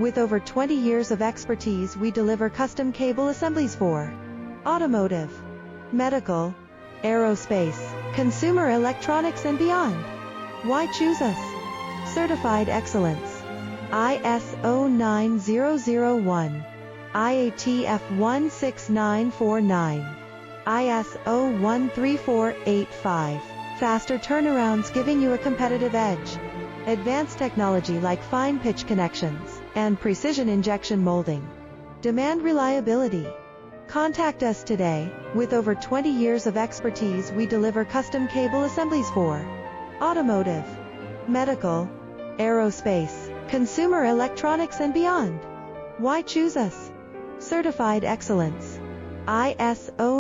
With over 20 years of expertise, we deliver custom cable assemblies for automotive, medical, aerospace, consumer electronics and beyond. Why choose us? Certified excellence. ISO 9001, IATF 16949, ISO 13485. Faster turnarounds giving you a competitive edge. Advanced technology like fine pitch connections and precision injection molding. Demand reliability. Contact us today. With over 20 years of expertise, we deliver custom cable assemblies for automotive, medical, aerospace, consumer electronics and beyond. Why choose us? Certified excellence. ISO